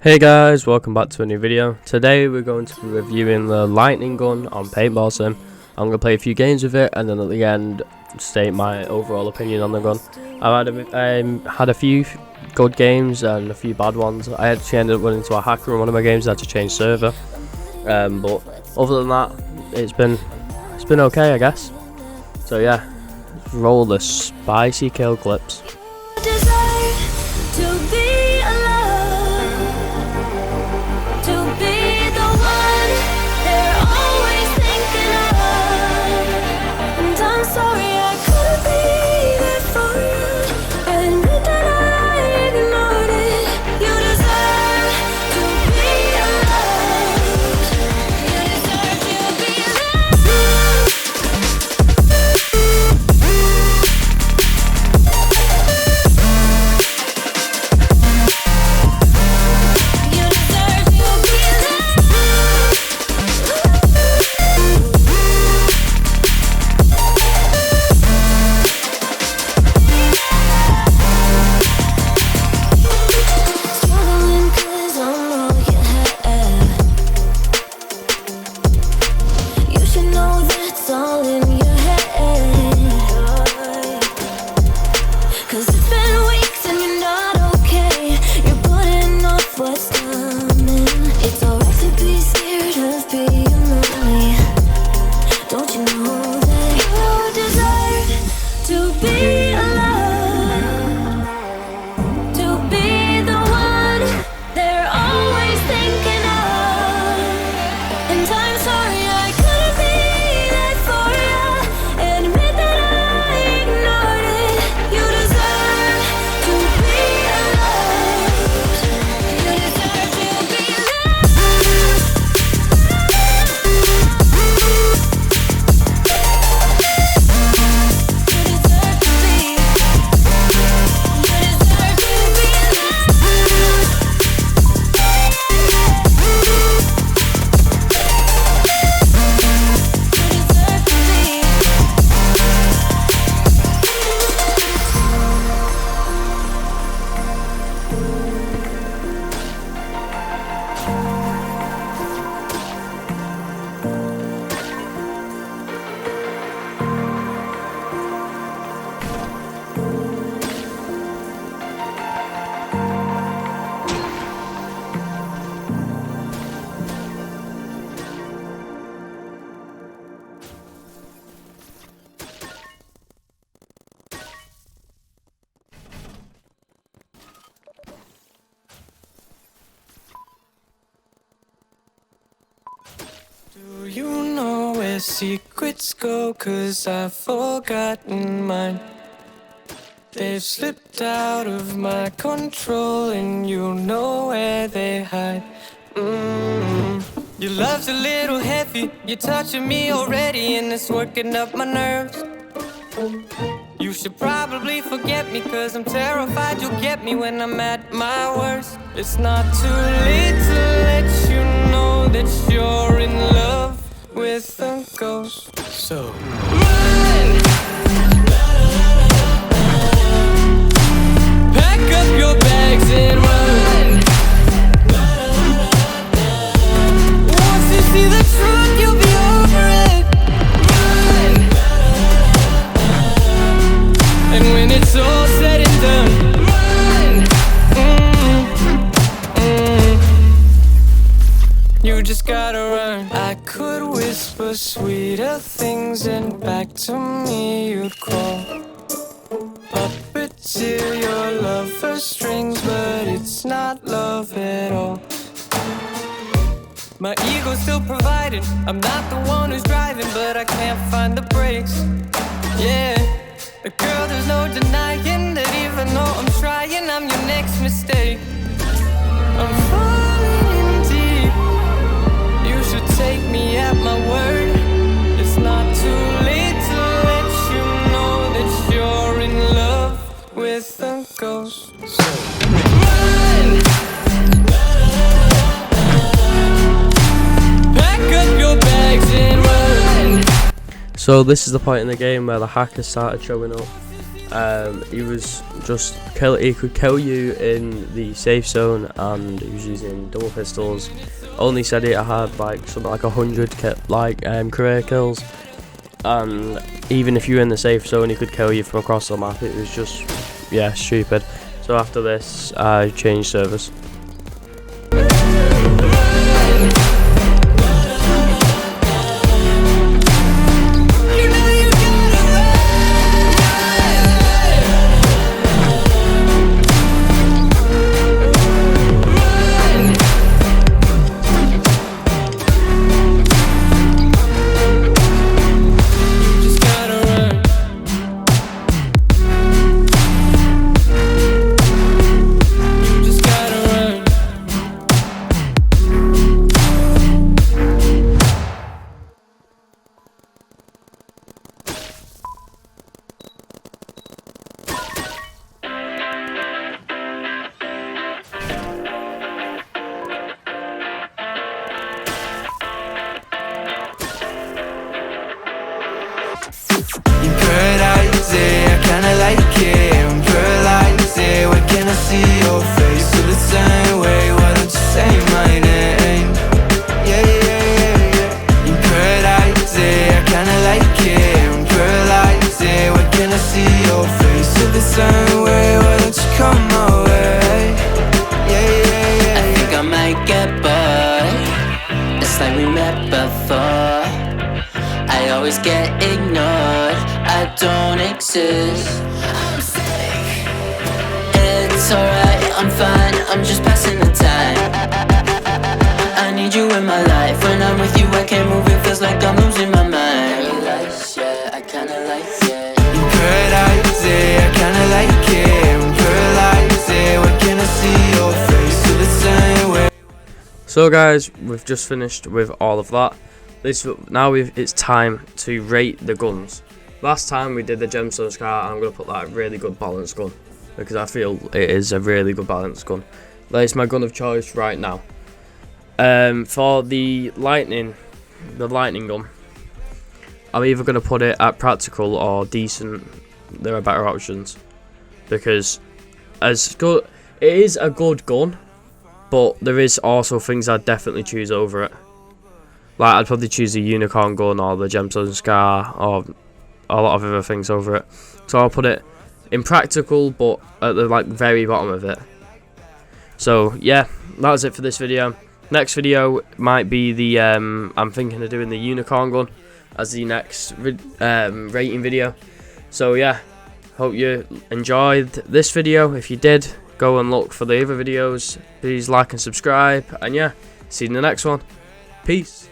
Hey guys, welcome back to a new video. Today we're going to be reviewing the lightning gun on Paintball Sim. I'm going to play a few games with it and then at the end state my overall opinion on the gun. I've had a few good games and a few bad ones. I actually ended up running into a hacker in one of my games. I had to change server, but other than that it's been okay, I guess. So yeah, let's roll the spicy kill clips. Do you know where secrets go? 'Cause I've forgotten mine. They've slipped out of my control, and you know where they hide. Your love's a little heavy, you're touching me already, and it's working up my nerves. You should probably forget me, 'cause I'm terrified you'll get me when I'm at my worst. It's not too late to let you know that you're in love with a ghost. So run! Pack up your bags and run. Once you see the truth, you'll be over it. Run! And when it's all said and done, run. You just gotta run. I could whisper sweeter things, and back to me you'd crawl. Puppeteer your love for strings, but it's not love at all. My ego's still providing, I'm not the one who's driving, but I can't find the brakes. Yeah, girl, there's no denying that even though I'm trying, I'm your next mistake. I'm falling in deep. You should take me at my word. It's not too late to let you know that you're in love with a ghost. So run! Pack up your bags and run. So this is the point in the game where the hacker started showing up. He was just he could kill you in the safe zone, and he was using double pistols. Only said it had like something like 100 career kills, and even if you were in the safe zone, he could kill you from across the map. It was just, yeah, stupid. So after this, I changed servers. You paradise it, I kinda like it. I'm paralyzed it, when can I see your face? Feel the same way, why don't you say my name? Yeah, yeah, yeah, yeah. You paradise it, I kinda like it. I'm paralyzed it, when can I see your face? Feel the same way, why don't you come my way? Yeah, yeah, yeah. I think I might get bored. It's like we met before. I always get ignored, I don't exist. I'm sick. It's alright, I'm fine, I'm just passing the time. I need you in my life, when I'm with you I can't move, it feels like I'm losing my mind. Paradise, yeah, I kinda like it. In paradise, yeah, I kinda like it. In paradise, yeah, when can I see your face? Feel the same way. So guys, we've just finished with all of that. It's time to rate the guns. Last time we did the gemstone scar, I'm going to put that really good balanced gun, because I feel it is a really good balanced gun. That is my gun of choice right now. For the lightning gun, I'm either going to put it at practical or decent. There are better options, because as good, it is a good gun, but there is also things I'd definitely choose over it. Like, I'd probably choose the unicorn gun or the gemstone scar or a lot of other things over it. So I'll put it in practical, but at the very bottom of it. So yeah, that was it for this video. Next video might be the I'm thinking of doing the unicorn gun as the next rating video. So yeah, hope you enjoyed this video. If you did, go and look for the other videos. Please like and subscribe, and yeah, see you in the next one. Peace.